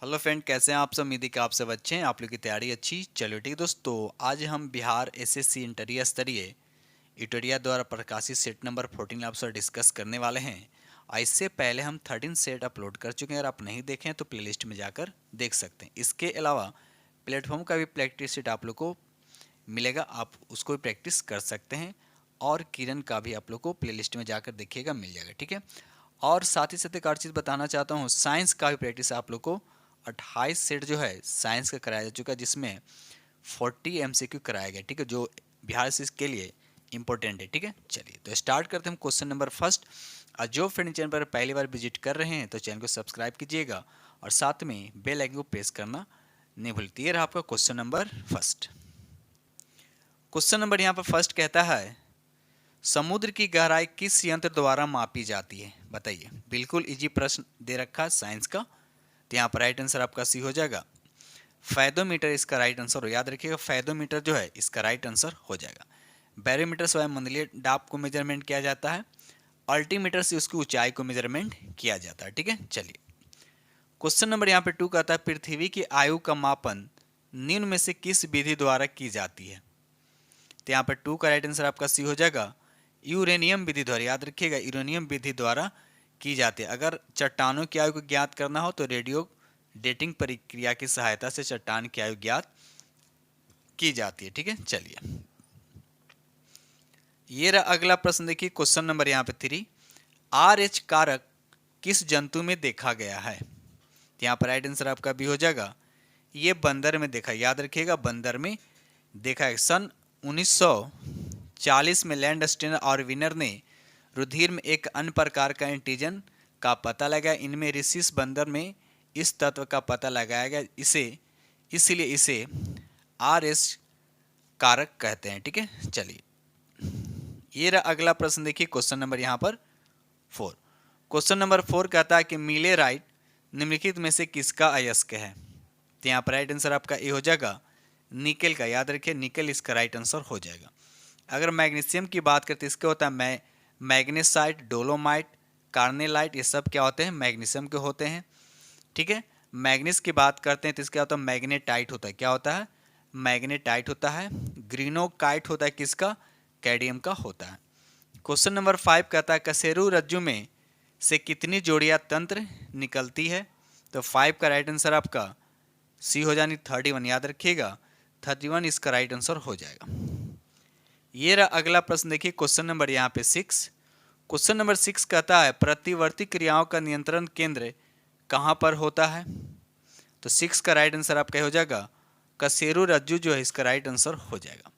Hello friend, कैसे हैं आप सब। उम्मीद है कि आप सब अच्छे हैं, आप लोग की तैयारी अच्छी। चलो ठीक है दोस्तों, आज हम बिहार एसएससी इंटरिया स्तरीय इटोरिया द्वारा प्रकाशित सेट नंबर 14 आपसे डिस्कस करने वाले हैं। इससे पहले हम 13 सेट अपलोड कर चुके हैं। अगर आप नहीं देखें तो प्लेलिस्ट में जाकर देख सकते हैं। इसके अलावा प्लेटफॉर्म का भी प्रैक्टिस सेट आप लोग को मिलेगा, आप उसको भी प्रैक्टिस कर सकते हैं। और किरण का भी आप लोग को प्लेलिस्ट में जाकर देखिएगा, मिल जाएगा। ठीक है। और साथ ही साथ एक और चीज़ बताना चाहता हूँ, साइंस का भी प्रैक्टिस आप लोग को 28 सेट जो है साइंस का कराया जा चुका है, जिसमें 40 एमसीक्यू कराया गया। ठीक है, जो बिहार से इसके लिए इंपॉर्टेंट है। ठीक है, चलिए तो स्टार्ट करते हैं क्वेश्चन नंबर फर्स्ट। और जो फ्रेंड चैनल पर पहली बार विजिट कर रहे हैं तो चैनल को सब्सक्राइब कीजिएगा और साथ में बेल आइकन को प्रेस करना नहीं भूलिए। ये रहा आपका question number first. Question number यहाँ पर फर्स्ट कहता है, समुद्र की गहराई किस यंत्र द्वारा मापी जाती है, बताइए। बिल्कुल इजी प्रश्न दे रखा है साइंस का, तो यहाँ पर राइट आंसर आपका सी हो जाएगा। फैदोमीटर इसका राइट आंसर हो, याद रखिएगा फैदोमीटर जो है इसका राइट आंसर हो जाएगा। बैरोमीटर से मंडलीय दाब को मेजरमेंट किया जाता है। अल्टीमीटर से उसकी ऊंचाई को मेजरमेंट किया जाता है। ठीक है, चलिए क्वेश्चन नंबर यहाँ पे 2 कहता है, पृथ्वी की आयु का मापन निम्न में से किस विधि द्वारा की जाती है। तो यहाँ पर 2 का राइट आंसर आपका सी हो जाएगा, यूरेनियम विधि द्वारा। याद रखिएगा यूरेनियम विधि द्वारा की जाती है। अगर चट्टानों की आयु को ज्ञात करना हो तो रेडियो डेटिंग प्रक्रिया की सहायता से चट्टान की आयु ज्ञात की जाती है। ठीक है, चलिए ये रहा अगला प्रश्न। देखिए क्वेश्चन नंबर यहाँ पे 3, RH कारक किस जंतु में देखा गया है। तो यहाँ पर राइट आंसर आपका भी हो जाएगा, ये बंदर में देखा। याद रखिएगा बंदर में देखा है। सन 1940 में लैंड स्टेनर और विनर ने रुधिर में एक अन्य प्रकार का एंटीजन का पता लगाया। इनमें रिसिस बंदर में इस तत्व का पता लगाया गया, इसलिए इसे RH कारक कहते हैं। ठीक है, चलिए ये रहा अगला प्रश्न। देखिए क्वेश्चन नंबर यहाँ पर 4। क्वेश्चन नंबर 4 कहता है कि मिलेराइट निम्नलिखित में से किसका अयस्क है। तो यहाँ पर राइट आंसर आपका ए हो जाएगा, निकेल का। याद रखिए निकेल इसका राइट आंसर हो जाएगा। अगर मैग्नीशियम की बात करते इसके होता है मैग्नेसाइट, डोलोमाइट, कार्नेलाइट, ये सब क्या होते हैं, मैग्नीशियम के होते हैं। ठीक है, मैग्नीस की बात करते हैं तो इसका होता है मैग्नेटाइट होता है। क्या होता है, मैग्नेटाइट होता है। ग्रीनोकाइट होता है किसका, कैडियम का होता है। क्वेश्चन नंबर 5 कहता है, कशेरु रज्जु में से कितनी जोड़ियां तंत्र निकलती है। तो 5 का राइट आंसर आपका सी हो जानी 31। याद रखिएगा 31 इसका राइट आंसर हो जाएगा। ये रहा अगला प्रश्न। देखिए क्वेश्चन नंबर यहाँ पे 6। क्वेश्चन नंबर 6 कहता है, प्रतिवर्ती क्रियाओं का नियंत्रण केंद्र कहाँ पर होता है। तो 6 का राइट आंसर आपका हो जाएगा, कशेरु रज्जु जो है इसका राइट आंसर हो जाएगा।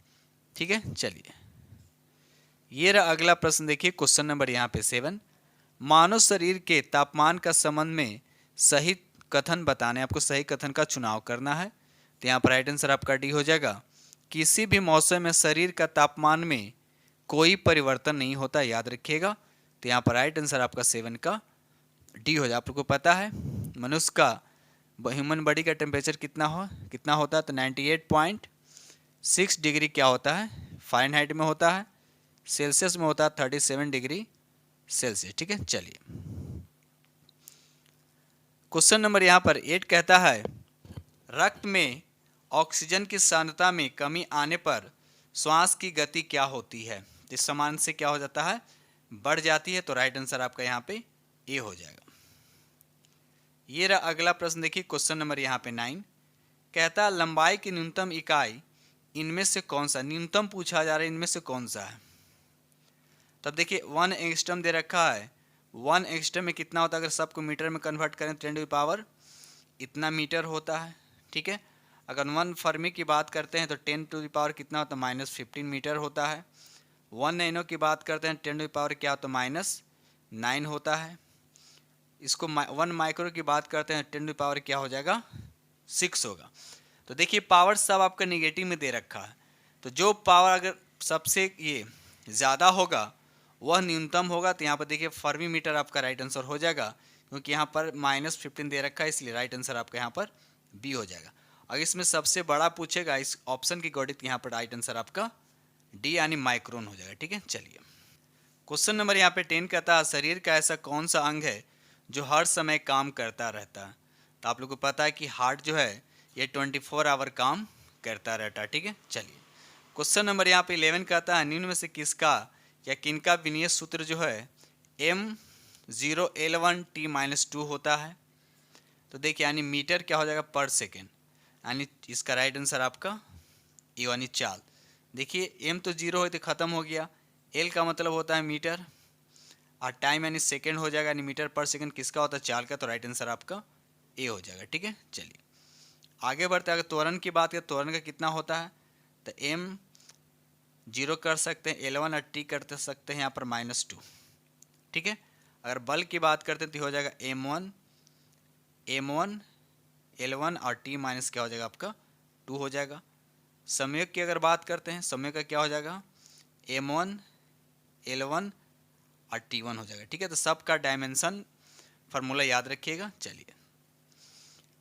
ठीक है, चलिए ये रहा अगला प्रश्न। देखिए क्वेश्चन नंबर यहाँ पे 7, मानव शरीर के तापमान का संबंध में सही कथन बताने, आपको सही कथन का चुनाव करना है। तो यहाँ पर राइट आंसर आपका डी हो जाएगा, किसी भी मौसम में शरीर का तापमान में कोई परिवर्तन नहीं होता। याद रखिएगा। तो यहाँ पर राइट आंसर आपका 7 का डी हो जाए। आप लोग को पता है मनुष्य का ह्यूमन बॉडी का टेम्परेचर कितना होता है। तो 98.6 डिग्री क्या होता है, फ़ारेनहाइट में होता है। सेल्सियस में होता है 37 डिग्री सेल्सियस। ठीक है, चलिए क्वेश्चन नंबर यहाँ पर 8 कहता है, रक्त में ऑक्सीजन की सांद्रता में कमी आने पर श्वास की गति क्या होती है। इस समान से क्या हो जाता है, बढ़ जाती है। तो राइट आंसर आपका यहाँ पे ए हो जाएगा। ये रहा अगला प्रश्न। देखिए क्वेश्चन नंबर यहाँ पे 9 कहता है, लंबाई की न्यूनतम इकाई इनमें से कौन सा, न्यूनतम पूछा जा रहा है, इनमें से कौन सा है। तब देखिए 1 एंगस्ट्रम दे रखा है। 1 एंगस्ट्रम में कितना होता है, अगर सबको मीटर में कन्वर्ट करें 10 इतना मीटर होता है। ठीक है, अगर 1 फर्मी की बात करते हैं तो 10 कितना होता है, -15 मीटर होता है। 1 नैनो की बात करते हैं 10 क्या होता है, -9 होता है। इसको 1 माइक्रो की बात करते हैं 10 क्या हो जाएगा, 6 होगा। तो देखिए पावर सब आपका निगेटिव में दे रखा है। तो जो पावर अगर सबसे ये ज़्यादा होगा वह न्यूनतम होगा। तो यहाँ पर देखिए फर्मी मीटर आपका राइट आंसर हो जाएगा, क्योंकि यहाँ पर -15 दे रखा है, इसलिए राइट आंसर आपका यहाँ पर बी हो जाएगा। अगर इसमें सबसे बड़ा पूछेगा इस ऑप्शन की गौड़ित, यहाँ पर राइट आंसर आपका डी यानी माइक्रोन हो जाएगा। ठीक है, चलिए क्वेश्चन नंबर यहाँ पे 10 कहता है, शरीर का ऐसा कौन सा अंग है जो हर समय काम करता रहता है। तो आप लोग को पता है कि हार्ट जो है ये 24 आवर काम करता रहता है। ठीक है, चलिए क्वेश्चन नंबर यहाँ पे 11 कहता है निम्न में से किसका या किनका विनीय सूत्र जो है m0L1T-2 होता है। तो देखिए यानी मीटर क्या हो जाएगा पर सेकेंड, यानी इसका राइट आंसर आपका ये यानी चाल। देखिए एम तो 0 है तो ख़त्म हो गया, एल का मतलब होता है मीटर और टाइम यानी सेकेंड हो जाएगा, यानी मीटर पर सेकेंड किसका होता है चाल का, तो राइट आंसर आपका ए हो जाएगा। ठीक है, चलिए आगे बढ़ते हैं। अगर त्वरण की बात करें त्वरण का कितना होता है, तो एम 0 कर सकते हैं, L1 और टी कर सकते हैं यहाँ पर -2। ठीक है, अगर बल की बात करते हैं तो हो जाएगा m1 L1 और टी माइनस क्या हो जाएगा आपका 2 हो जाएगा। संयोग की अगर बात करते हैं संयोग का क्या हो जाएगा m1 L1 और T1 हो जाएगा। ठीक है, तो सबका डायमेंशन फार्मूला याद रखिएगा। चलिए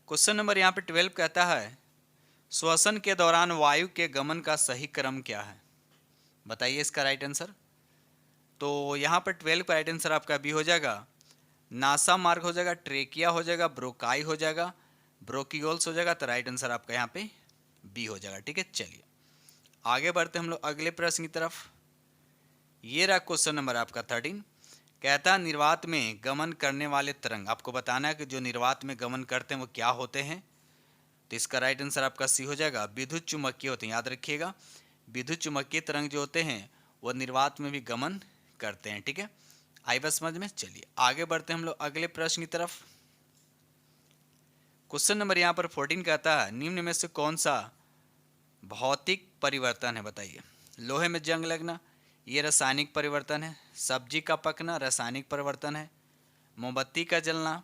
क्वेश्चन नंबर यहाँ पे 12 कहता है श्वसन के दौरान वायु के गमन का सही क्रम क्या है, बताइए इसका राइट आंसर। तो यहाँ पर 12 का राइट आंसर आपका बी हो जाएगा, नासा मार्ग हो जाएगा, ट्रेकिया हो जाएगा, ब्रोकाई हो जाएगा, ब्रोकियोल्स हो जाएगा, तो राइट आंसर आपका यहाँ पे बी हो जाएगा। ठीक है, चलिए आगे बढ़ते हम लोग अगले प्रश्न की तरफ। ये रहा क्वेश्चन नंबर आपका 13, कहता निर्वात में गमन करने वाले तरंग, आपको बताना है कि जो निर्वात में गमन करते हैं वो क्या होते हैं। तो इसका राइट आंसर आपका सी हो जाएगा, विद्युत चुम्बकीय होते हैं, याद रखिएगा विद्युत चुम्बकीय तरंग जो होते हैं वो निर्वात में भी गमन करते हैं। ठीक है, आई बस समझ में। चलिए आगे बढ़ते हैं हम लोग अगले प्रश्न की तरफ। क्वेश्चन नंबर यहाँ पर 14 कहता है निम्न में से कौन सा भौतिक परिवर्तन है, बताइए। लोहे में जंग लगना ये रासायनिक परिवर्तन है, सब्जी का पकना रासायनिक परिवर्तन है, मोमबत्ती का जलना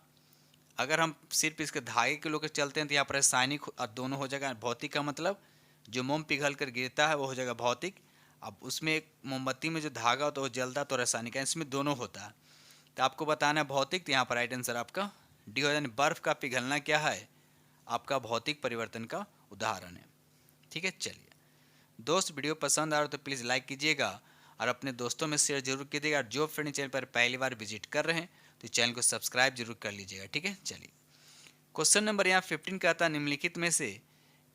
अगर हम सिर्फ इसके धागे के लोग चलते हैं तो यहाँ पर रासायनिक और दोनों हो जाएगा। भौतिक का मतलब जो मोम पिघल कर गिरता है वो हो जाएगा भौतिक, अब उसमें एक मोमबत्ती में जो धागा होता है वो जलता तो रासायनिक है, इसमें दोनों होता है। तो आपको बताना है भौतिक, तो यहाँ पर राइट आंसर आपका डी हो जाए। बर्फ़ का पिघलना क्या है आपका भौतिक परिवर्तन का उदाहरण है। ठीक है, चलिए दोस्त वीडियो पसंद आ रहा तो प्लीज़ लाइक कीजिएगा और अपने दोस्तों में शेयर जरूर कीजिएगा। जो फ्रेंड चैनल पर पहली बार विजिट कर रहे हैं तो चैनल को सब्सक्राइब जरूर कर लीजिएगा। ठीक है, चलिए क्वेश्चन नंबर यहाँ 15 कहता है निम्नलिखित में से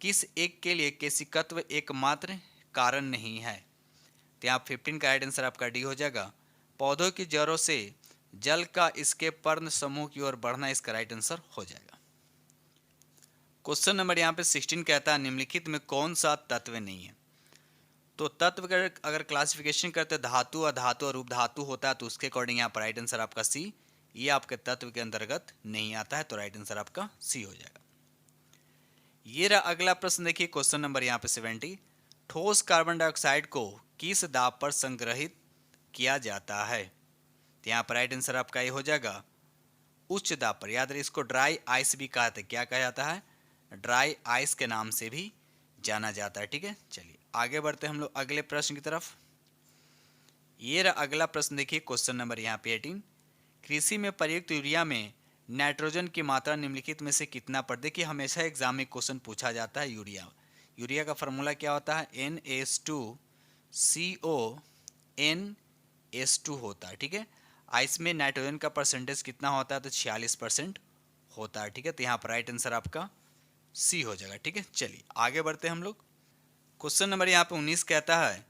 किस एक के लिए केशिकत्व एकमात्र कारण नहीं है। तो यहाँ 15 का राइट आंसर आपका डी हो जाएगा, पौधों की जड़ों से जल का इसके पर्ण समूह की ओर बढ़ना, इसका राइट आंसर हो जाएगा। क्वेश्चन नंबर यहाँ पे 16 कहता है निम्नलिखित में कौन सा तत्व नहीं है। तो तत्व का अगर क्लासिफिकेशन करते हैं धातु, अधातु और उपधातु होता है तो उसके अकॉर्डिंग यहाँ पर राइट आंसर आपका सी, ये आपके तत्व के अंतर्गत नहीं आता है, तो राइट आंसर आपका सी हो जाएगा। ये रहा अगला प्रश्न, देखिए क्वेश्चन नंबर यहाँ पे 70, ठोस कार्बन डाइऑक्साइड को किस दाब पर संग्रहित किया जाता है। तो यहाँ पर राइट आंसर आपका ये हो जाएगा उच्च दाब पर। याद रहे इसको ड्राई आइस भी कहते हैं, क्या कहा जाता है ड्राई आइस के नाम से भी जाना जाता है। ठीक है, चलिए आगे बढ़ते हैं हम लोग अगले प्रश्न की तरफ। ये रहा अगला प्रश्न, देखिए क्वेश्चन नंबर यहाँ पे 18, कृषि में प्रयुक्त यूरिया में नाइट्रोजन की मात्रा निम्नलिखित में से कितना पर। देखिए हमेशा एग्जाम में क्वेश्चन पूछा जाता है यूरिया का फॉर्मूला क्या होता है NH2CO होता है। ठीक है, इसमें नाइट्रोजन का परसेंटेज कितना होता है तो 46% होता है। ठीक है, तो यहाँ पर राइट आंसर आपका सी हो जाएगा। ठीक है, चलिए आगे बढ़ते हैं हम लोग। क्वेश्चन नंबर यहाँ पे 19 कहता है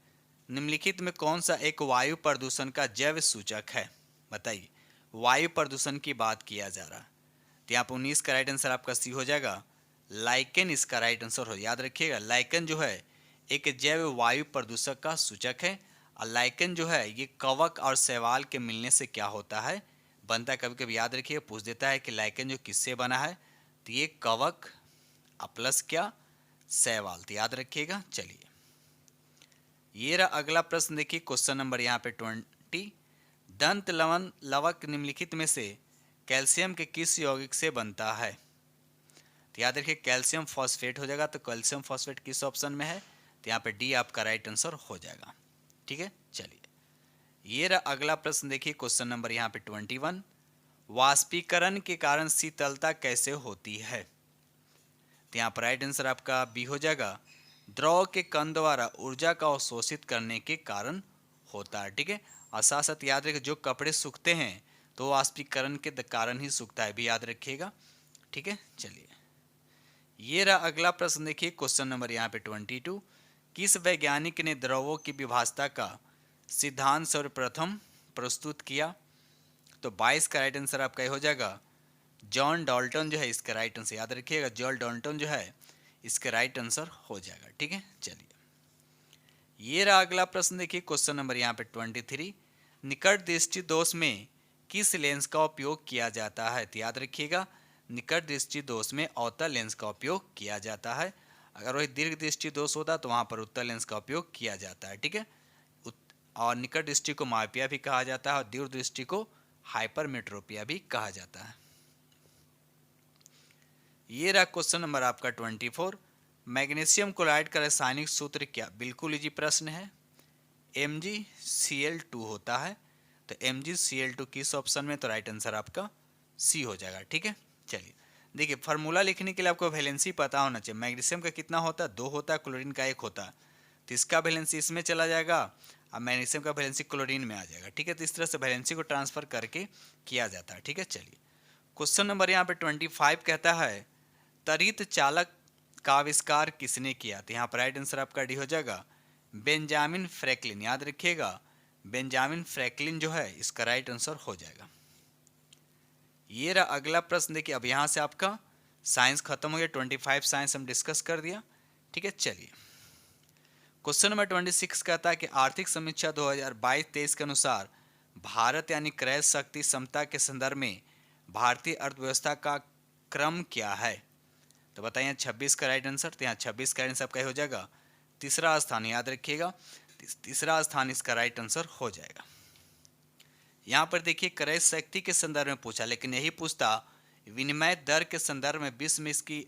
निम्नलिखित में कौन सा एक वायु प्रदूषण का जैव सूचक है, बताइए। वायु प्रदूषण की बात किया जा रहा है तो यहाँ पर 19 का राइट आंसर आपका सी हो जाएगा, लाइकेन इसका राइट आंसर हो। याद रखिएगा लाइकेन जो है एक जैव वायु प्रदूषक का सूचक है, और लाइकेन जो है ये कवक और शैवाल के मिलने से क्या होता है बनता है। कभी कभी याद रखिए पूछ देता है कि लाइकेन जो किससे बना है, तो ये कवक प्लस क्या शैवाल, तो याद रखिएगा। चलिए ये रहा अगला प्रश्न, देखिए क्वेश्चन नंबर यहाँ पे 20, दंत लवण लवक निम्नलिखित में से कैल्शियम के किस यौगिक से बनता है। तो याद रखिए कैल्शियम फॉस्फेट हो जाएगा, तो कैल्शियम फॉस्फेट किस ऑप्शन में है, तो यहाँ पे डी आपका राइट आंसर हो जाएगा। ठीक है, चलिए ये रहा अगला प्रश्न, देखिए क्वेश्चन नंबर यहाँ पे 21, वाष्पीकरण के कारण शीतलता कैसे होती है। तो यहाँ पर राइट आंसर आपका बी हो जाएगा, द्रव के कण द्वारा ऊर्जा का अवशोषित करने के कारण होता है। ठीक है, और साथ साथ याद रखिए जो कपड़े सूखते हैं तो वाष्पीकरण के कारण ही सूखता है, भी याद रखिएगा। ठीक है, चलिए ये रहा अगला प्रश्न। देखिए क्वेश्चन नंबर यहाँ पे 22। किस वैज्ञानिक ने द्रवों की विभाजता का सिद्धांत सर्वप्रथम प्रस्तुत किया? तो 22 का राइट आंसर आपका ये हो जाएगा जॉन डाल्टन जो है इसका राइट आंसर, याद रखिएगा जॉन डाल्टन जो है इसका राइट आंसर हो जाएगा। ठीक है, चलिए ये रहा अगला प्रश्न। देखिए क्वेश्चन नंबर यहाँ पे 23। निकट दृष्टि दोष में किस लेंस का उपयोग किया जाता है? तो याद रखिएगा निकट दृष्टि दोष में अवतल लेंस का उपयोग किया जाता है। अगर वही दीर्घ दृष्टि दोष होता तो वहां पर उत्तल लेंस का उपयोग किया जाता है। ठीक है, और निकट दृष्टि को मायोपिया भी कहा जाता है और दूर दृष्टि को हाइपरमेट्रोपिया भी कहा जाता है। ये रहा क्वेश्चन नंबर आपका 24। मैग्नीशियम क्लोराइड का रासायनिक सूत्र क्या? बिल्कुल इजी प्रश्न है, MgCl2 होता है। तो MgCl2 किस ऑप्शन में? तो राइट आंसर आपका सी हो जाएगा। ठीक है, चलिए देखिए फार्मूला लिखने के लिए आपको वैलेंसी पता होना चाहिए। मैग्नीशियम का कितना होता है? 2 होता है, क्लोरीन का 1 होता है। तो इसका वैलेंसी इसमें चला जाएगा और मैग्नीशियम का वैलेंसी क्लोरीन में आ जाएगा। ठीक है, तो इस तरह से वैलेंसी को ट्रांसफर करके किया जाता है। ठीक है, चलिए क्वेश्चन नंबर यहाँ पे 25 कहता है त्वरित चालक का आविष्कार किसने किया? तो यहाँ पर राइट आंसर आपका डी हो जाएगा बेंजामिन फ्रैंकलिन। याद रखिएगा बेंजामिन फ्रैंकलिन जो है इसका राइट आंसर हो जाएगा। ये रहा अगला प्रश्न। देखिए अब यहाँ से आपका साइंस खत्म हो गया, 25 साइंस हम डिस्कस कर दिया। ठीक है, चलिए क्वेश्चन नंबर 26 कहता है कि आर्थिक समीक्षा 2022-23 के अनुसार भारत यानी क्रय शक्ति समता के संदर्भ में भारतीय अर्थव्यवस्था का क्रम क्या है? तो बताइए 26 का राइट आंसर। तो यहाँ 26 का आंसर आपका हो जाएगा तीसरा स्थान। याद रखिएगा तीसरा स्थान इसका राइट आंसर हो जाएगा। यहाँ पर देखिए क्रय शक्ति के संदर्भ में पूछा, लेकिन यही पूछता विनिमय दर के संदर्भ में विश्व में इसकी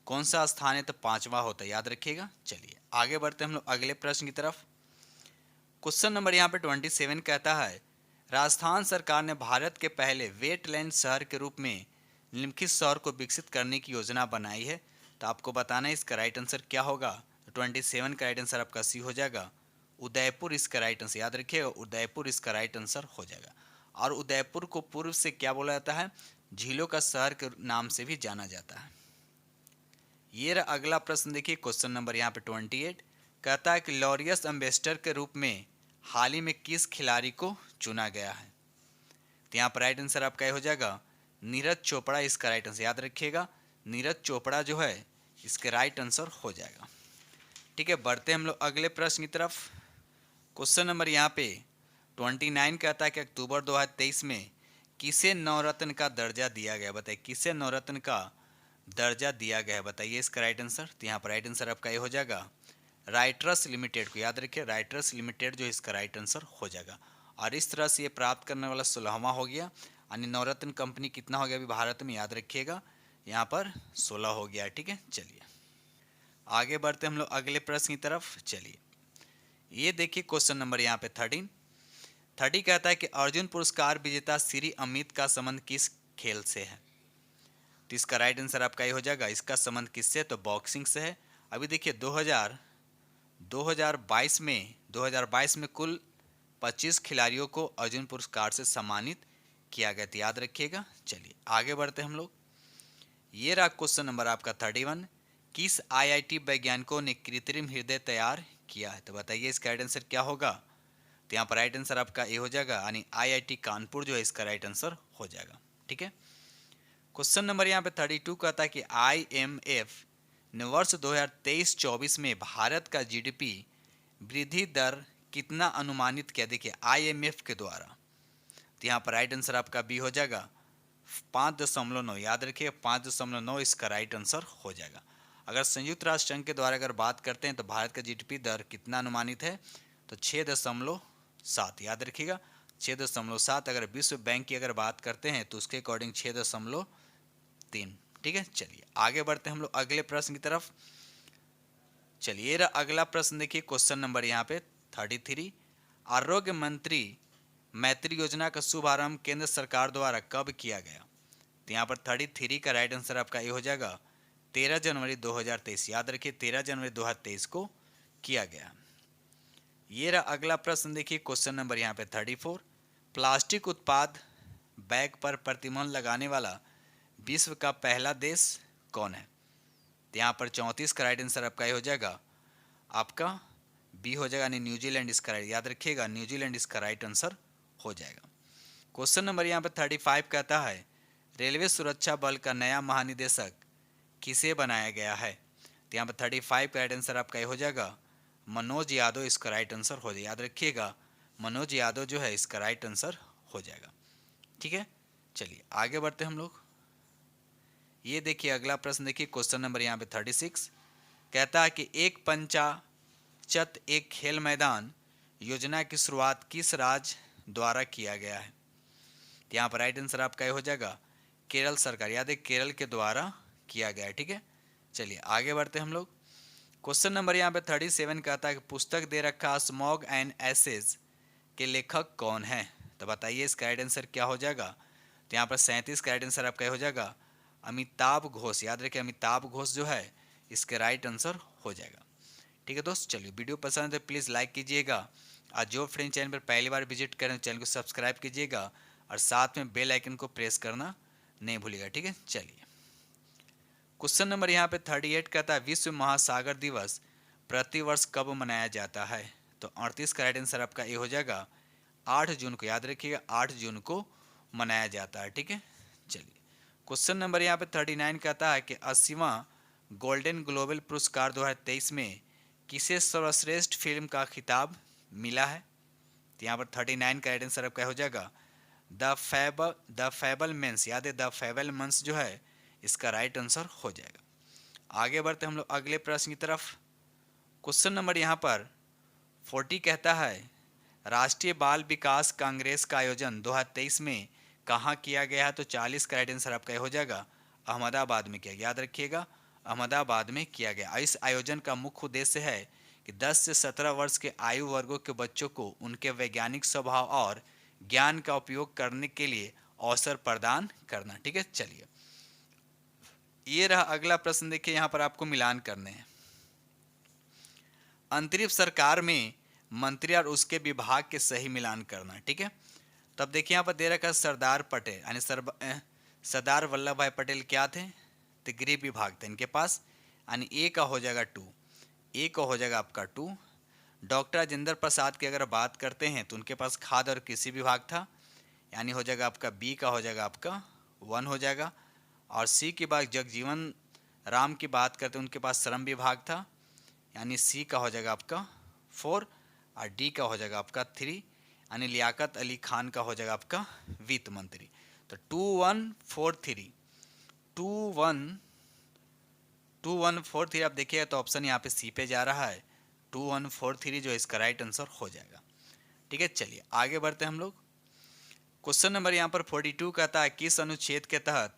कौन सा स्थान है? तो 5वां होता है, याद रखिएगा। चलिए आगे बढ़ते हम लोग अगले प्रश्न की तरफ। क्वेश्चन नंबर यहाँ पे 27 कहता है राजस्थान सरकार ने भारत के पहले वेटलैंड शहर के रूप में निम्नलिखित शहर को विकसित करने की योजना बनाई है। तो आपको बताना है इसका राइट आंसर क्या होगा। 27 का राइट आंसर आपका सी हो जाएगा उदयपुर इसका राइट आंसर। याद रखिएगा उदयपुर इसका राइट आंसर हो जाएगा। और उदयपुर को पूर्व से क्या बोला जाता है? झीलों का शहर के नाम से भी जाना जाता है। ये रहा अगला प्रश्न। देखिए क्वेश्चन नंबर यहाँ पे 28 कहता है कि लॉरियस एम्बेसडर के रूप में हाल ही में किस खिलाड़ी को चुना गया है? तो यहाँ पर राइट आंसर आपका ये हो जाएगा नीरज चोपड़ा इसका राइट आंसर। याद रखिएगा नीरज चोपड़ा जो है इसके राइट आंसर हो जाएगा। ठीक है, बढ़ते हम लोग अगले प्रश्न की तरफ। क्वेश्चन नंबर यहाँ पे 29 कहता है कि अक्टूबर 2023 में किसे नवरत्न का दर्जा दिया गया? बताइए किसे नवरत्न का दर्जा दिया गया है? बताइए इसका राइट आंसर। तो यहाँ पर राइट आंसर आपका ये हो जाएगा राइटर्स लिमिटेड को। याद रखिए राइटर्स लिमिटेड जो इसका राइट आंसर हो जाएगा। और इस तरह से ये प्राप्त करने वाला 16वां हो गया। यानी नवरत्न कंपनी कितना हो गया अभी भारत में? याद रखिएगा यहाँ पर 16 हो गया। ठीक है, चलिए आगे बढ़ते हम लोग अगले प्रश्न की तरफ। चलिए ये देखिए क्वेश्चन नंबर यहाँ पे 30 कहता है कि अर्जुन पुरस्कार विजेता श्री अमित का संबंध किस खेल से है? तो इसका राइट आंसर आपका ये हो जाएगा इसका संबंध किससे? तो बॉक्सिंग से है। अभी देखिए 2022 में कुल 25 खिलाड़ियों को अर्जुन पुरस्कार से सम्मानित किया गया था, याद रखिएगा। चलिए आगे बढ़ते हम लोग। ये रहा क्वेश्चन नंबर आपका 31 किस IIT वैज्ञानिकों ने कृत्रिम हृदय तैयार किया है? तो बताइए इसका राइट आंसर क्या होगा। तो यहाँ पर राइट आंसर आपका ए हो जाएगा यानी IIT कानपुर जो है इसका राइट आंसर हो जाएगा। ठीक है, क्वेश्चन नंबर यहाँ पे 32 कहता है कि IMF ने वर्ष 2023-24 में भारत का GDP वृद्धि दर कितना अनुमानित किया? देखिए IMF के द्वारा। तो यहाँ पर राइट आंसर आपका बी हो जाएगा 5.9। याद रखिए 5.9 इसका राइट आंसर हो जाएगा। अगर संयुक्त राष्ट्र संघ के द्वारा अगर बात करते हैं तो भारत का GDP दर कितना अनुमानित है? तो 6.7। याद रखिएगा 6.7। अगर विश्व बैंक की अगर बात करते हैं तो उसके अकॉर्डिंग 6.3। ठीक है, चलिए आगे बढ़ते हैं हम लोग अगले प्रश्न की तरफ। चलिए अगला प्रश्न देखिए क्वेश्चन नंबर यहाँ पे 33 आरोग्य मंत्री मैत्री योजना का शुभारंभ केंद्र सरकार द्वारा कब किया गया? तो यहाँ पर 33 का राइट आंसर आपका ये हो जाएगा 13 जनवरी 2023। याद रखिए 13 जनवरी 2023 को किया गया। ये रहा अगला प्रश्न देखिए क्वेश्चन नंबर यहाँ पे 34 प्लास्टिक उत्पाद बैग पर प्रतिबंध लगाने वाला विश्व का पहला देश कौन है? तो यहाँ पर 34 का राइट आंसर आपका ये हो जाएगा, आपका बी हो जाएगा, यानी न्यूजीलैंड इसका राइट, याद रखिएगा न्यूजीलैंड इसका राइट आंसर हो जाएगा। क्वेश्चन नंबर यहाँ पे 35 कहता है रेलवे सुरक्षा बल का नया महानिदेशक किसे बनाया गया है? तो यहाँ पर 35 का राइट आंसर आपका ये हो जाएगा, मनोज यादव इसका राइट आंसर हो जाएगा। याद रखिएगा मनोज यादव जो है इसका राइट आंसर हो जाएगा। ठीक है, चलिए आगे बढ़ते हम लोग। ये देखिए अगला प्रश्न देखिए, क्वेश्चन नंबर यहाँ पे 36 कहता है कि एक पंचायत एक खेल मैदान योजना की शुरुआत किस राज्य द्वारा किया गया है? तो यहाँ पर राइट आंसर आपका ये हो जाएगा, केरल सरकार, याद है केरल के द्वारा किया गया है। ठीक है, चलिए आगे बढ़ते हम लोग। क्वेश्चन नंबर यहाँ पे 37 कहता है कि पुस्तक दे रखा स्मॉग एंड एसेज के लेखक कौन है? तो बताइए इसका राइट आंसर क्या हो जाएगा? तो यहाँ पर 37 का राइट आंसर आपका हो जाएगा अमिताभ घोष। याद रखिए अमिताभ घोष जो है इसके राइट आंसर हो जाएगा। ठीक है दोस्त, चलिए वीडियो पसंद है प्लीज़ लाइक कीजिएगा, और जो फ्रेंड चैनल पर पहली बार विजिट करें चैनल को सब्सक्राइब कीजिएगा, और साथ में बेल आइकन को प्रेस करना नहीं भूलिएगा। ठीक है, चलिए क्वेश्चन नंबर यहाँ पे 38 कहता है विश्व महासागर दिवस प्रतिवर्ष कब मनाया जाता है? तो 38 का राइट आंसर आपका ये हो जाएगा 8 जून को। याद रखिएगा 8 जून को मनाया जाता है। ठीक है, चलिए क्वेश्चन नंबर यहाँ पे 39 कहता है कि 80वां गोल्डन ग्लोबल पुरस्कार 2023 में किसे सर्वश्रेष्ठ फिल्म का खिताब मिला है? तो यहाँ पर 39 का राइट आंसर आपका हो जाएगा द फैबलमैन्स। याद है द फैबलमैन्स जो है इसका राइट आंसर हो जाएगा। आगे बढ़ते हम लोग अगले प्रश्न की तरफ। क्वेश्चन नंबर यहाँ पर 40 कहता है राष्ट्रीय बाल विकास कांग्रेस का आयोजन 2023 में कहाँ किया गया है? तो 40 का राइट आंसर आपका हो जाएगा अहमदाबाद में किया गया। याद रखिएगा अहमदाबाद में किया गया। इस आयोजन का मुख्य उद्देश्य है कि 10 से 17 वर्ष के आयु वर्गों के बच्चों को उनके वैज्ञानिक स्वभाव और ज्ञान का उपयोग करने के लिए अवसर प्रदान करना। ठीक है, चलिए ये रहा अगला प्रश्न। देखिए यहाँ पर आपको मिलान करने हैं। अंतरिम सरकार में मंत्री और उसके विभाग के सही मिलान करना। ठीक है, तब देखिए यहाँ पर दे रखा सरदार पटेल यानी सरदार वल्लभ भाई पटेल क्या थे? तो गृह विभाग थे इनके पास, यानी ए का हो जाएगा 2, ए का हो जाएगा आपका 2। डॉक्टर राजेंद्र प्रसाद की अगर बात करते हैं तो उनके पास खाद्य और कृषि विभाग था, यानी हो जाएगा आपका बी का हो जाएगा आपका 1 हो जाएगा। और सी के बाद जगजीवन राम की बात करते हैं उनके पास श्रम विभाग था, यानी सी का हो जाएगा आपका 4। और डी का हो जाएगा आपका 3, यानी लियाकत अली खान का हो जाएगा आपका वित्त मंत्री। तो 2143 2143 आप देखिएगा तो ऑप्शन यहाँ पे सी पे जा रहा है, 2143 जो इसका राइट आंसर हो जाएगा। ठीक है, चलिए आगे बढ़ते हैं हम लोग। क्वेश्चन नंबर यहाँ पर 42 कहता है किस अनुच्छेद के तहत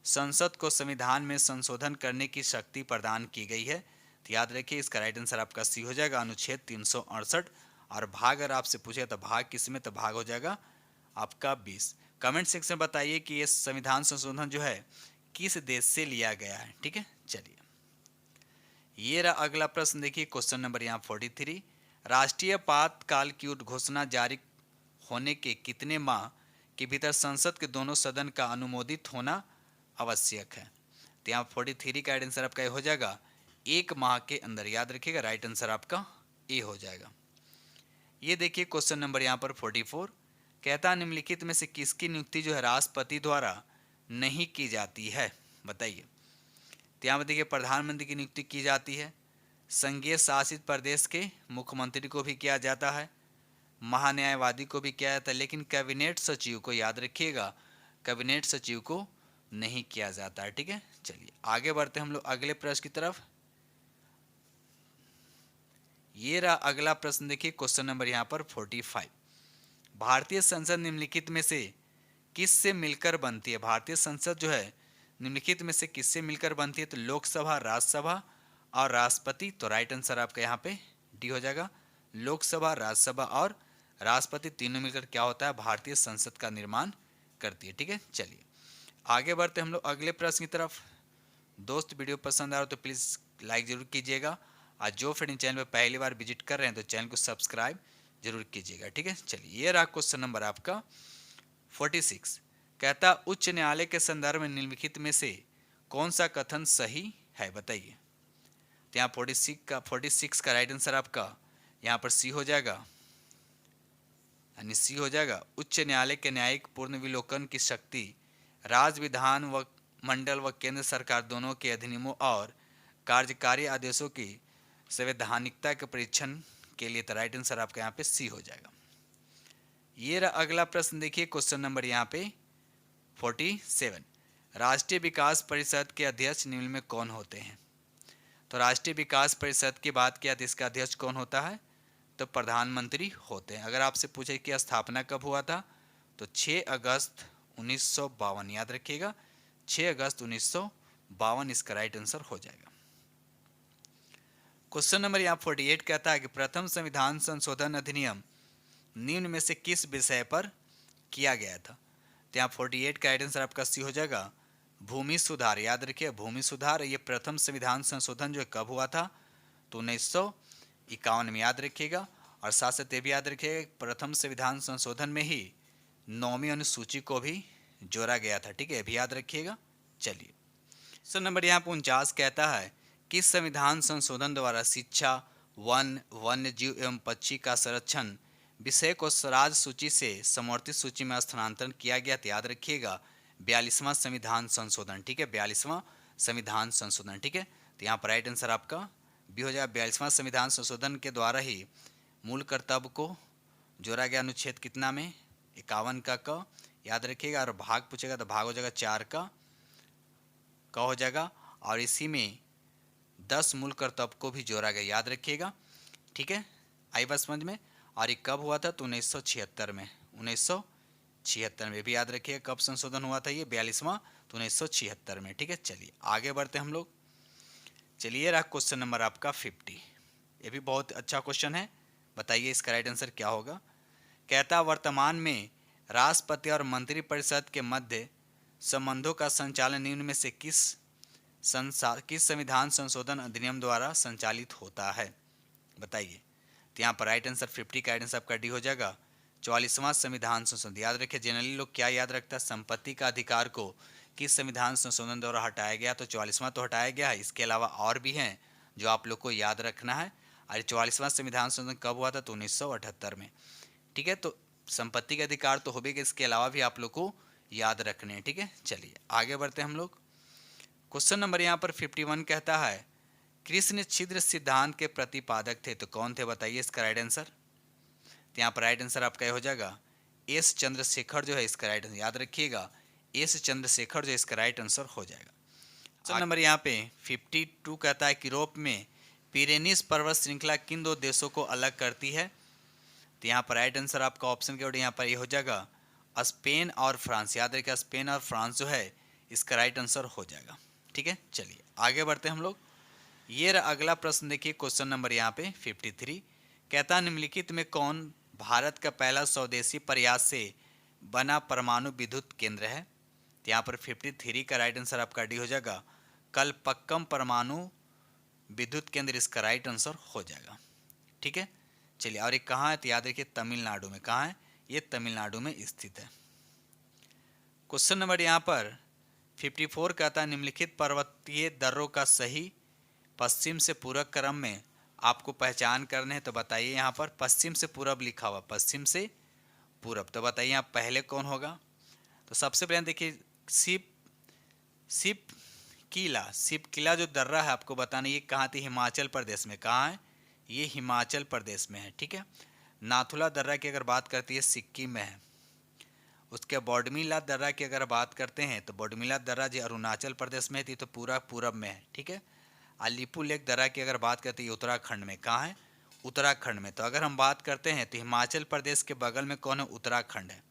संसद को संविधान में संशोधन करने की शक्ति प्रदान की गई है? तो याद रखिए इसका राइट आंसर आपका सी हो जाएगा अनुच्छेद 368। और भाग अगर आपसे पूछे तो भाग किस में? तो भाग हो जाएगा आपका 20। कमेंट सेक्शन में बताइए कि ये संविधान संशोधन जो है किस देश से लिया गया है। ठीक है, चलिए ये रहा अगला प्रश्न। देखिए क्वेश्चन नंबर यहाँ 43 राष्ट्रीय आपातकाल की घोषणा जारी होने के कितने माह के भीतर संसद के दोनों सदन का अनुमोदित होना आवश्यक है? तो यहाँ 43 का राइट आंसर आपका हो जाएगा 1 माह के अंदर। याद रखिएगा राइट आंसर आपका ए हो जाएगा। ये देखिए क्वेश्चन नंबर यहाँ पर 44 कहता है निम्नलिखित में से किसकी नियुक्ति जो है राष्ट्रपति द्वारा नहीं की जाती है? बताइए। तो यहाँ पर देखिए प्रधानमंत्री की नियुक्ति की जाती है, संघीय शासित प्रदेश के मुख्यमंत्री को भी किया जाता है, महान्यायवादी को भी किया जाता है, लेकिन कैबिनेट सचिव को याद रखिएगा कैबिनेट सचिव को नहीं किया जाता है। ठीक है, चलिए आगे बढ़ते हम लोग अगले प्रश्न की तरफ। ये रहा अगला प्रश्न। देखिए क्वेश्चन नंबर यहाँ पर 45 भारतीय संसद निम्नलिखित में से किससे मिलकर बनती है? भारतीय संसद जो है निम्नलिखित में से किससे मिलकर बनती है? तो लोकसभा, राज्यसभा और राष्ट्रपति। तो राइट आंसर आपका यहाँ पे डी हो जाएगा, लोकसभा, राज्यसभा और राष्ट्रपति तीनों मिलकर क्या होता है? भारतीय संसद का निर्माण करती है। ठीक है, चलिए आगे बढ़ते हम लोग अगले प्रश्न की तरफ। दोस्त वीडियो पसंद आ रहा तो प्लीज़ लाइक जरूर कीजिएगा, और जो फ्रेंड चैनल पर पहली बार विजिट कर रहे हैं तो चैनल को सब्सक्राइब जरूर कीजिएगा। ठीक है, चलिए ये रहा क्वेश्चन नंबर आपका 46 कहता उच्च न्यायालय के संदर्भ में निम्नलिखित में से कौन सा कथन सही है, बताइए। तो यहाँ 46 का राइट आंसर आपका यहाँ पर सी हो जाएगा, यानी सी हो जाएगा। उच्च न्यायालय के न्यायिक पूर्ण विलोकन की शक्ति राज्य विधान व मंडल व केंद्र सरकार दोनों के अधिनियमों और कार्यकारी आदेशों की संवैधानिकता के परीक्षण के लिए तो राइट आंसर आपका यहाँ पे सी हो जाएगा। ये रहा अगला प्रश्न, देखिए क्वेश्चन नंबर यहाँ पे 47। राष्ट्रीय विकास परिषद के अध्यक्ष निम्न में कौन होते हैं? तो राष्ट्रीय विकास परिषद की बात किया तो इसका अध्यक्ष कौन होता है? तो प्रधानमंत्री होते हैं। अगर आपसे पूछे कि स्थापना कब हुआ था तो 6 अगस्त 1952, याद रखिएगा 6 अगस्त 1952 इसका राइट आंसर हो जाएगा। क्वेश्चन नंबर यहाँ 48 कहता है कि प्रथम संविधान संशोधन अधिनियम निम्न में से किस विषय पर किया गया था? तो यहाँ 48 का राइट आंसर आपका सी हो जाएगा, भूमि सुधार। याद रखिए भूमि सुधार, ये प्रथम संविधान संशोधन जो कब हुआ था तो 1951 में, याद रखिएगा। और साथ साथ ये भी याद रखिएगा प्रथम संविधान संशोधन में ही 9वीं अनुसूची को भी जोड़ा गया था, ठीक है, भी याद रखिएगा। चलिए क्वेश्चन नंबर यहाँ 49 कहता है किस संविधान संशोधन द्वारा शिक्षा, वन, वन्य जीव एवं पक्षी का संरक्षण विषय को राज्य सूची से समवर्तित सूची में स्थानांतरण किया गया? तो याद रखिएगा 42वां संविधान संशोधन, ठीक है, 42वां संविधान संशोधन, ठीक है। तो यहाँ पर राइट आंसर आपका भी हो जाएगा। 42वां संविधान संशोधन के द्वारा ही मूल कर्तव्य को जोड़ा गया। अनुच्छेद कितना में? 51 का क, याद रखिएगा। और भाग पूछेगा तो भाग हो जाएगा 4 का क हो जाएगा। और इसी में 10 मूल कर्तव्य को भी जोड़ा गया, याद रखिएगा, ठीक है। आई बात समझ में। और ये कब हुआ था तो 1976 में, 1976 में भी याद रखिएगा कब संशोधन हुआ था ये 42वां, तो 1976 में, ठीक है। चलिए आगे बढ़ते हम लोग। चलिए रहा क्वेश्चन नंबर आपका 50। ये भी बहुत अच्छा क्वेश्चन है, बताइए इसका राइट आंसर क्या होगा। कहता वर्तमान में राष्ट्रपति और मंत्रिपरिषद के मध्य संबंधों का संचालन निम्न में से किस संविधान संशोधन अधिनियम द्वारा संचालित होता है, बताइए। तो यहाँ पर राइट आंसर 50 का राइट आंसर आपका डी हो जाएगा, 44वां संविधान संशोधन। याद रखिए जनरली लोग क्या याद रखता है, संपत्ति का अधिकार को किस संविधान संशोधन द्वारा हटाया गया, तो 44वां तो हटाया गया है, इसके अलावा और भी हैं जो आप लोग को याद रखना है। और 44वां संविधान संशोधन कब हुआ था तो 1978 में, ठीक है। तो संपत्ति के अधिकार तो हो भी गए, इसके अलावा भी आप लोग को याद रखने हैं, ठीक है। चलिए आगे बढ़ते हैं हम लोग। क्वेश्चन नंबर यहाँ पर 51 कहता है कृष्ण छिद्र सिद्धांत के प्रतिपादक थे, तो कौन थे, बताइए इसका राइट आंसर। तो यहाँ पर राइट आंसर आपका हो जाएगा एस चंद्रशेखर जो है इसका राइट आंसर, याद रखिएगा एस चंद्रशेखर जो इसका राइट आंसर हो जाएगा। क्वेश्चन नंबर यहाँ पे 52 कहता है कि यूरोप में पिरेनीस पर्वत श्रृंखला किन दो देशों को अलग करती है? तो यहाँ पर राइट आंसर आपका ऑप्शन के यहाँ पर ये हो जाएगा स्पेन और फ्रांस। याद रखिएगा स्पेन और फ्रांस जो है इसका राइट आंसर हो जाएगा, ठीक है। चलिए आगे बढ़ते हैं हम लोग। ये अगला प्रश्न देखिए क्वेश्चन नंबर यहाँ पे 53 कहता निम्नलिखित में कौन भारत का पहला स्वदेशी प्रयास से बना परमाणु विद्युत केंद्र है? तो यहाँ पर 53 का राइट आंसर आपका डी हो जाएगा कलपक्कम परमाणु विद्युत केंद्र इसका राइट आंसर हो जाएगा, ठीक है। चलिए और ये कहाँ है तो याद रखिए तमिलनाडु में। कहाँ है ये? तमिलनाडु में स्थित है। क्वेश्चन नंबर यहाँ पर 54 कहता है निम्नलिखित पर्वतीय दर्रों का सही पश्चिम से पूर्व क्रम में आपको पहचान करने हैं, तो बताइए। यहाँ पर पश्चिम से पूर्व लिखा हुआ, पश्चिम से पूर्व, तो बताइए यहाँ पहले कौन होगा। तो सबसे पहले देखिए शिव किला जो दर्रा है आपको बताना ये कहाँ थी, हिमाचल प्रदेश में। कहाँ है ये? हिमाचल प्रदेश में है, ठीक है। नाथुला दर्रा की अगर बात करती है सिक्किम में है। उसके बॉडमिला दर्रा की अगर बात करते हैं तो बॉडमिला दर्रा जो अरुणाचल प्रदेश में थी तो पूरा पूरब में है, ठीक है। अलीपुर लेक दर्रा की अगर बात करते हैं उत्तराखंड में। कहाँ है? उत्तराखंड में। तो अगर हम बात करते हैं तो हिमाचल प्रदेश के बगल में कौन है? उत्तराखंड है।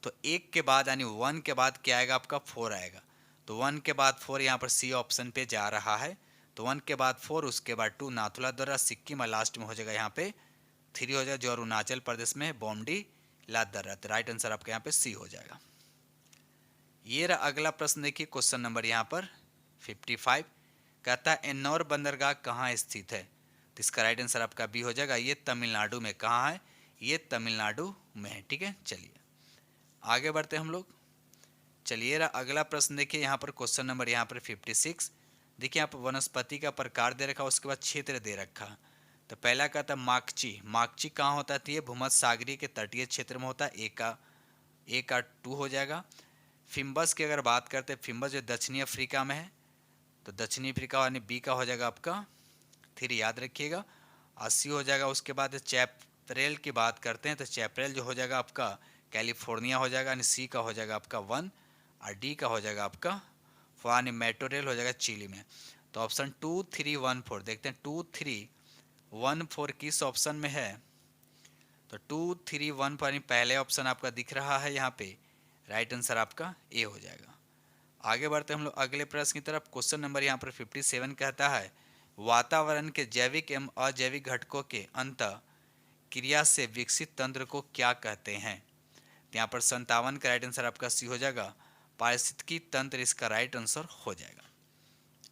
तो एक के बाद यानी 1 के बाद क्या आएगा आपका? 4 आएगा। तो 1 के बाद 4 यहाँ पर सी ऑप्शन पे जा रहा है। तो 1 के बाद 4, उसके बाद 2 नाथुला दर्रा सिक्किम और लास्ट में हो जाएगा यहाँ पे 3 हो जाएगा जो अरुणाचल प्रदेश में है बॉमडीला दर्रा। तो राइट आंसर आपका यहाँ पे सी हो जाएगा। ये रहा अगला प्रश्न देखिए क्वेश्चन नंबर यहाँ पर 55 कहता है एन्नौर बंदरगाह कहाँ स्थित है? तो इसका राइट आंसर आपका बी हो जाएगा ये तमिलनाडु में। कहाँ है? ये तमिलनाडु में है, ठीक है। चलिए आगे बढ़ते हैं हम लोग। चलिए अगला प्रश्न देखिए, यहाँ पर क्वेश्चन नंबर यहाँ पर 56। देखिए यहाँ पर वनस्पति का प्रकार दे रखा, उसके बाद क्षेत्र दे रखा। तो पहला कहता माकची। माकची कहाँ होता है? भूमध्य सागरीय के तटीय क्षेत्र में होता है। ए का 2 हो जाएगा। फिम्बस की अगर बात करते हैं, फिम्बस जो दक्षिणी अफ्रीका में है, तो दक्षिणी अफ्रीका यानी बी का हो जाएगा आपका 3, याद रखिएगा। 80 हो जाएगा। उसके बाद चैपरेल की बात करते हैं, तो चैपरेल जो हो जाएगा आपका कैलिफोर्निया हो जाएगा, यानी सी का हो जाएगा आपका 1, और डी का हो जाएगा आपका यानी मेट्रोरेल हो जाएगा चिली में। तो ऑप्शन 2, 3, 1, 4 देखते हैं। 2, 3, 1, 4 किस ऑप्शन में है? तो 2, 3, 1 यानी पहले ऑप्शन आपका दिख रहा है यहाँ पे। राइट आंसर आपका ए हो जाएगा। आगे बढ़ते हम लोग अगले प्रश्न की तरफ। क्वेश्चन नंबर यहाँ पर 57 कहता है वातावरण के जैविक एवं अजैविक घटकों के अंत क्रिया से विकसित तंत्र को क्या कहते हैं? तो यहाँ पर 57 का राइट आंसर आपका सी हो जाएगा। पारिस्थितिकी तंत्र इसका राइट आंसर हो जाएगा।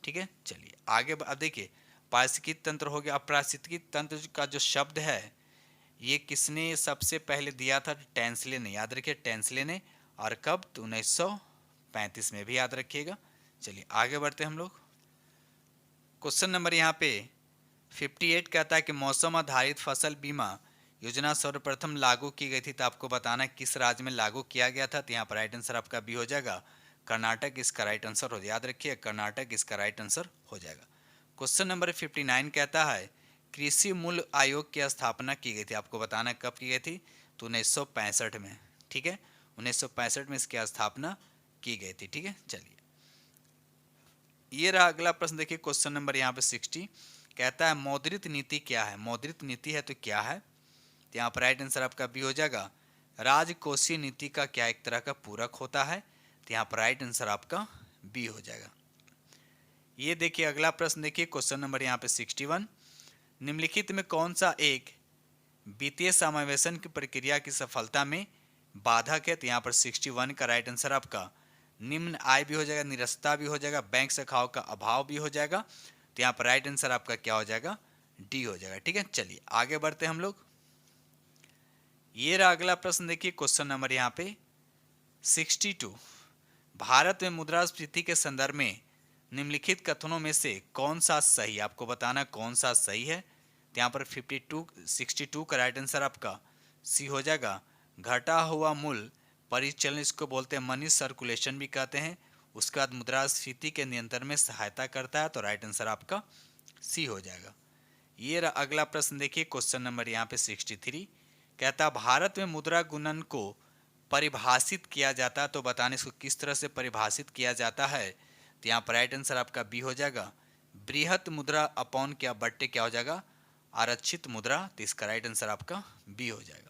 ठीक है, चलिए आगे। अब देखिए पारिस्थितिकी तंत्र हो गया। अब पारिस्थितिकी तंत्र का जो शब्द है ये किसने सबसे पहले दिया था? टेंसले ने, याद रखिए टेंसले ने। और कब? तो 1935 में भी याद रखिएगा। चलिए आगे बढ़ते हम लोग। क्वेश्चन नंबर यहाँ पे 58 कहता है कि मौसम आधारित फसल बीमा योजना सर्वप्रथम लागू की गई थी। तो आपको बताना है किस राज्य में लागू किया गया था। तो यहाँ पर राइट आंसर आपका बी हो जाएगा, कर्नाटक इसका राइट आंसर हो जाएगा। याद रखिए कर्नाटक इसका राइट आंसर हो जाएगा। क्वेश्चन नंबर 59 कहता है कृषि मूल्य आयोग की स्थापना की गई थी। आपको बताना है कब की गई थी? तो 1965 में। ठीक है, 1965 में इसकी स्थापना की गई थी। ठीक है, चलिए ये रहा अगला प्रश्न। देखिए क्वेश्चन नंबर यहाँ पे 60 कहता है मौद्रिक नीति क्या है? मौद्रिक नीति है तो क्या है? तो यहाँ पर राइट आंसर आपका बी हो जाएगा, राजकोषीय नीति का क्या एक तरह का पूरक होता है। तो यहाँ पर राइट आंसर आपका बी हो जाएगा। ये देखिए अगला प्रश्न देखिए क्वेश्चन नंबर यहाँ पे 61 निम्नलिखित में कौन सा एक वित्तीय समावेशन की प्रक्रिया की सफलता में बाधक है? तो यहाँ पर 61 का राइट आंसर आपका निम्न आय भी हो जाएगा, निरस्ता भी हो जाएगा, बैंक शाखाओं का अभाव भी हो जाएगा। तो यहाँ पर राइट आंसर आपका क्या हो जाएगा? डी हो जाएगा। ठीक है, चलिए आगे बढ़ते हम लोग। ये रहा अगला प्रश्न देखिए क्वेश्चन नंबर यहाँ पे 62 भारत में मुद्रास्फीति के संदर्भ में निम्नलिखित कथनों में से कौन सा सही? आपको बताना कौन सा सही है। तो यहाँ पर 62 का राइट आंसर आपका सी हो जाएगा, घटा हुआ मूल्य परिचलन, इसको बोलते हैं मनी सर्कुलेशन भी कहते हैं। उसके बाद मुद्रास्फीति के नियंत्रण में सहायता करता है। तो राइट आंसर आपका सी हो जाएगा। ये रहा अगला प्रश्न देखिए क्वेश्चन नंबर यहाँ पे 63 कहता है भारत में मुद्रा गुणन को परिभाषित किया जाता है। तो बताने इसको किस तरह से परिभाषित किया जाता है। तो यहाँ पर राइट आंसर आपका बी हो जाएगा, बृहत मुद्रा अपॉन क्या बट्टे क्या हो जाएगा? आरक्षित मुद्रा। तो इसका राइट आंसर आपका बी हो जाएगा।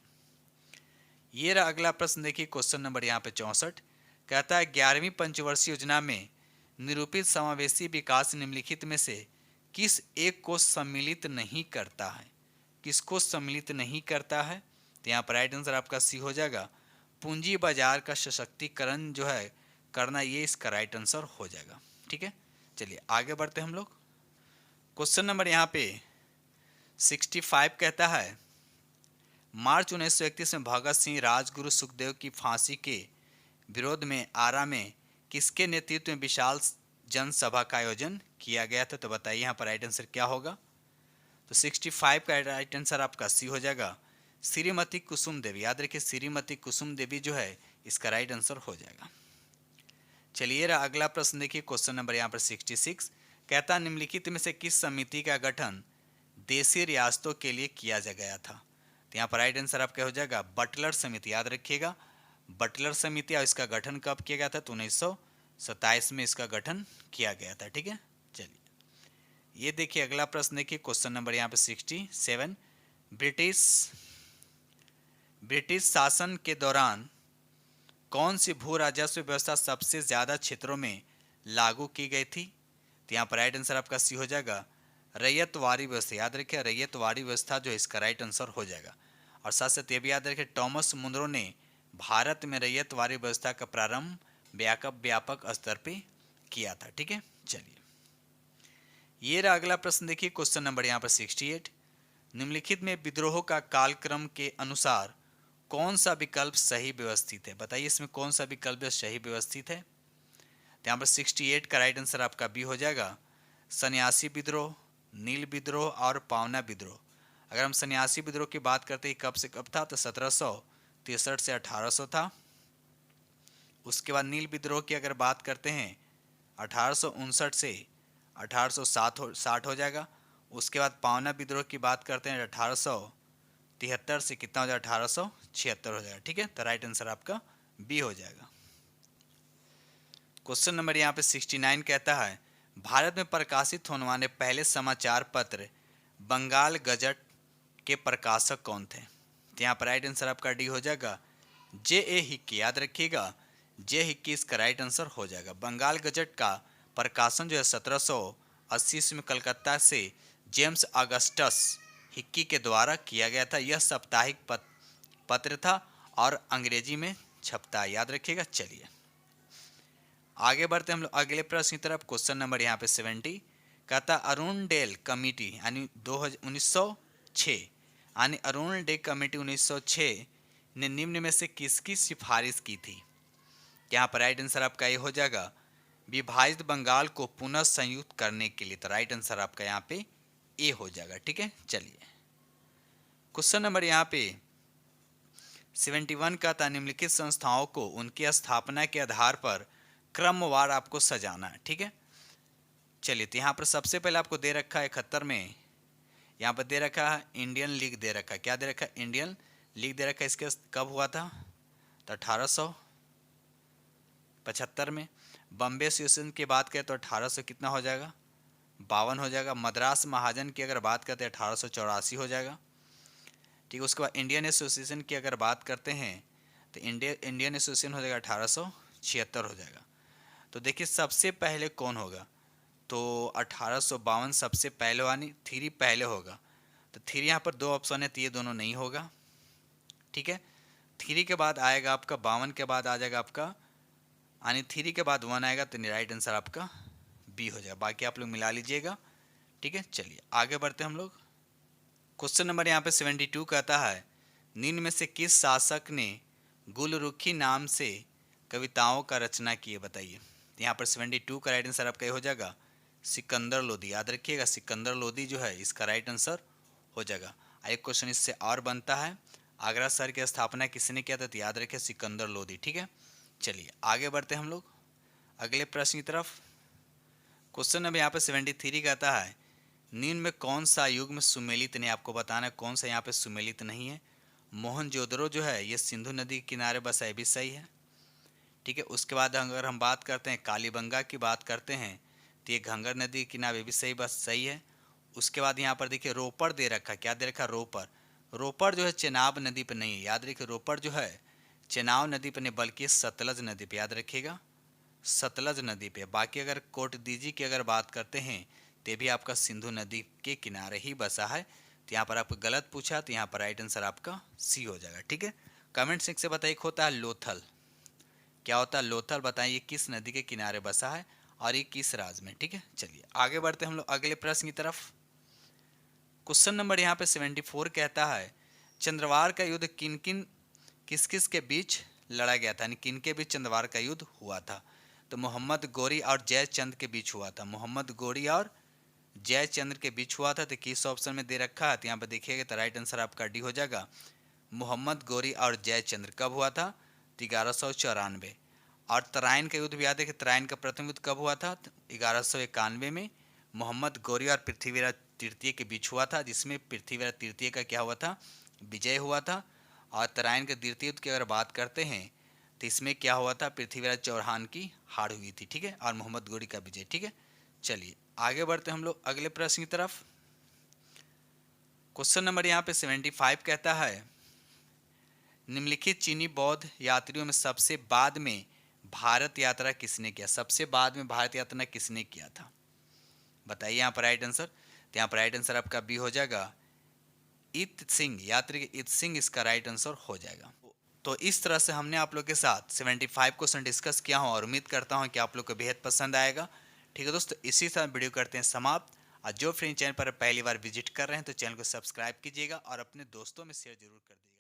ये रहा अगला प्रश्न देखिए क्वेश्चन नंबर यहाँ पे 64 कहता है 11वीं पंचवर्षीय योजना में निरूपित समावेशी विकास निम्नलिखित में से किस एक को सम्मिलित नहीं करता है? किसको सम्मिलित नहीं करता है? तो यहाँ पर राइट आंसर आपका सी हो जाएगा, पूंजी बाजार का सशक्तिकरण जो है करना, ये इसका राइट आंसर हो जाएगा। ठीक है, चलिए आगे बढ़ते हम लोग। क्वेश्चन नंबर यहाँ पे 65 कहता है मार्च 1931 में भगत सिंह राजगुरु सुखदेव की फांसी के विरोध में आरा में किसके नेतृत्व में विशाल जनसभा का आयोजन किया गया था? तो बताइए यहाँ पर राइट आंसर क्या होगा? तो 65 का राइट आंसर आपका सी हो जाएगा, श्रीमती कुसुम देवी। याद रखिए श्रीमती कुसुम देवी जो है इसका राइट आंसर हो जाएगा। चलिए अगला प्रश्न देखिए क्वेश्चन नंबर यहाँ पर 66 कहता है निम्नलिखित में से किस समिति का गठन देशी रियासतों के लिए किया गया था? तो यहाँ पर राइट आंसर आपका हो जाएगा बटलर समिति। याद रखिएगा बटलर समिति, और इसका गठन कब किया गया था? तो 1927 में इसका गठन किया गया था। ठीक है, चलिए ये देखिए अगला प्रश्न देखिए क्वेश्चन नंबर यहाँ पे 67 ब्रिटिश शासन के दौरान कौन सी भू राजस्व व्यवस्था सबसे ज्यादा क्षेत्रों में लागू की गई थी? तो यहाँ पर राइट आंसर आपका सी हो जाएगा, रैयतवारी व्यवस्था। याद रखिए रैयतवारी व्यवस्था जो है इसका राइट आंसर हो जाएगा। और साथ साथ ये भी याद रखिए टॉमस मुनरो ने भारत में रैयतवारी व्यवस्था का प्रारंभ व्यापक स्तर पे किया था। ठीक है, चलिए ये रहा अगला प्रश्न देखिए क्वेश्चन नंबर यहाँ पर 68 निम्नलिखित में विद्रोह का कालक्रम के अनुसार कौन सा विकल्प सही व्यवस्थित है? बताइए इसमें कौन सा विकल्प सही व्यवस्थित है? तो यहाँ पर 68 का राइट आंसर आपका बी हो जाएगा। सन्यासी विद्रोह, नील विद्रोह और पावना विद्रोह। अगर हम सन्यासी विद्रोह की बात करते हैं कब से कब था, तो 1763 से 1800 था। उसके बाद नील विद्रोह की अगर बात करते हैं 1859 से 1860 हो जाएगा। उसके बाद पावना विद्रोह की बात करते हैं 1873 से कितना हो जाएगा, 1876 हो जाएगा। ठीक है, तो राइट आंसर आपका बी हो जाएगा। क्वेश्चन नंबर यहाँ पे 69 कहता है भारत में प्रकाशित होने वाले पहले समाचार पत्र बंगाल गजट के प्रकाशक कौन थे? तो यहाँ पर राइट आंसर आपका डी हो जाएगा, J.A. हिक्की। याद रखिएगा, जे हिक्की इसका राइट आंसर हो जाएगा। बंगाल गजट का प्रकाशन जो है 1780 में कलकत्ता से जेम्स अगस्टस हिक्की के द्वारा किया गया था। यह साप्ताहिक पत्र था और अंग्रेजी में छपता है, याद रखिएगा। चलिए आगे बढ़ते हम लोग अगले प्रश्न की तरफ। क्वेश्चन नंबर यहाँ पे 70 कहता अरुणडेल कमेटी यानी 1906 यानी अरुणडेल कमेटी 1906 ने निम्न में से किसकी सिफारिश की थी? यहाँ पर राइट आंसर आपका ये हो जाएगा, विभाजित बंगाल को पुनः संयुक्त करने के लिए। तो राइट आंसर आपका यहाँ पे ए हो जाएगा। ठीक है, चलिए क्वेश्चन नंबर यहाँ पे 71 का था निम्नलिखित संस्थाओं को उनकी स्थापना के आधार पर क्रमवार आपको सजाना है। ठीक है, चलिए तो यहाँ पर सबसे पहले आपको दे रखा है 71 में, यहाँ पर दे रखा है इंडियन लीग दे रखा है। क्या दे रखा है? इंडियन लीग दे रखा है। इसके कब हुआ था? तो 1875 में। बॉम्बे एसोसिएशन की बात करें तो 1800 कितना हो जाएगा, 52 हो जाएगा। मद्रास महाजन की अगर बात करते हैं 1884 हो जाएगा। ठीक है, उसके बाद इंडियन एसोसिएशन की अगर बात करते हैं तो इंडियन एसोसिएशन हो जाएगा 1876 हो जाएगा। तो देखिए सबसे पहले कौन होगा, तो 1852 सबसे पहले वाली 3 पहले होगा। तो 3 यहाँ पर 2 ऑप्शन है तो ये दोनों नहीं होगा। ठीक है, 3 के बाद आएगा आपका 52 के बाद आ जाएगा आपका यानी 3 के बाद 1 आएगा, तो राइट आंसर आपका बी हो जाएगा। बाकी आप लोग मिला लीजिएगा। ठीक है, चलिए आगे बढ़ते हम लोग। क्वेश्चन नंबर यहाँ पे 72 कहता है निम्न में से किस शासक ने गुलरुखी नाम से कविताओं का रचना की है? बताइए। यहाँ पर 72 का राइट आंसर आपका ये हो जाएगा सिकंदर लोदी। याद रखिएगा, सिकंदर लोदी जो है इसका राइट आंसर हो जाएगा। एक क्वेश्चन इससे और बनता है, आगरा शहर की स्थापना किसने किया था? तो याद रखिए सिकंदर लोदी। ठीक है, चलिए आगे बढ़ते हम लोग अगले प्रश्न की तरफ। क्वेश्चन नंबर यहाँ पे 73 कहता है निम्न में कौन सा युग में सुमेलित नहीं? आपको बताना है कौन सा यहाँ पे सुमेलित नहीं है। मोहनजोदड़ो जो है ये सिंधु नदी के किनारे बसा है, भी सही है। ठीक है, उसके बाद अगर हम बात करते हैं कालीबंगा की बात करते हैं तो ये घंगर नदी के किनारे भी सही, बस सही है। उसके बाद यहाँ पर देखिए रोपड़ दे रखा, क्या दे रखा? रोपड़। रोपड़ जो है चेनाब नदी पर नहीं है, याद रखिए। रोपड़ जो है चेनाब नदी पर नहीं बल्कि सतलज नदी पर, याद रखिएगा सतलज नदी पे। बाकी अगर कोटदीजी की अगर बात करते हैं तो भी आपका सिंधु नदी के किनारे ही बसा है। तो यहाँ पर आपको गलत पूछा तो यहाँ पर राइट आंसर आपका सी हो जाएगा। ठीक है, कमेंट सेक्शन से बताइए। होता है लोथल, क्या होता है? लोथल। बताइए किस नदी के किनारे बसा है और ये किस राज्य में? ठीक है, चलिए आगे बढ़ते हम लोग अगले प्रश्न की तरफ। क्वेश्चन नंबर यहाँ पे 74 कहता है चंद्रवार का युद्ध किस किस के बीच लड़ा गया था? यानी किन के बीच चंद्रवार का युद्ध हुआ था? तो मोहम्मद गोरी और जयचंद्र के बीच हुआ था। मोहम्मद गोरी और जयचंद्र के बीच हुआ था। तो किस ऑप्शन में दे रखा है? तो यहाँ पर देखिएगा तो राइट आंसर आपका डी हो जाएगा, मोहम्मद गोरी और जयचंद्र। कब हुआ था? 1194। और तराइन का युद्ध भी याद है कि तराइन का प्रथम युद्ध कब हुआ था? 1191 में मोहम्मद गोरी और पृथ्वीराज तृतीय के बीच हुआ था, जिसमें पृथ्वीराज तृतीय का क्या हुआ था? विजय हुआ था। और तराइन के द्वितीय युद्ध की अगर बात करते हैं तो इसमें क्या हुआ था? पृथ्वीराज चौहान की हार हुई थी। ठीक है, और मोहम्मद गोरी का विजय। ठीक है, चलिए आगे बढ़ते हम लोग अगले प्रश्न की तरफ। क्वेश्चन नंबर यहाँ पे 75 कहता है निम्नलिखित चीनी बौद्ध यात्रियों में सबसे बाद में भारत यात्रा किसने किया? सबसे बाद में भारत यात्रा किसने किया था? बताइए यहाँ पर राइट आंसर। तो यहाँ पर राइट आंसर आपका बी हो जाएगा, इत सिंह। यात्री इत सिंह इसका राइट आंसर हो जाएगा। तो इस तरह से हमने आप लोग के साथ 75 क्वेश्चन डिस्कस किया हूँ और उम्मीद करता हूँ कि आप लोग को बेहद पसंद आएगा। ठीक है दोस्तों, इसी तरह वीडियो करते हैं समाप्त। और जो फ्रेंड चैनल पर पहली बार विजिट कर रहे हैं तो चैनल को सब्सक्राइब कीजिएगा और अपने दोस्तों में शेयर जरूर कर दीजिएगा।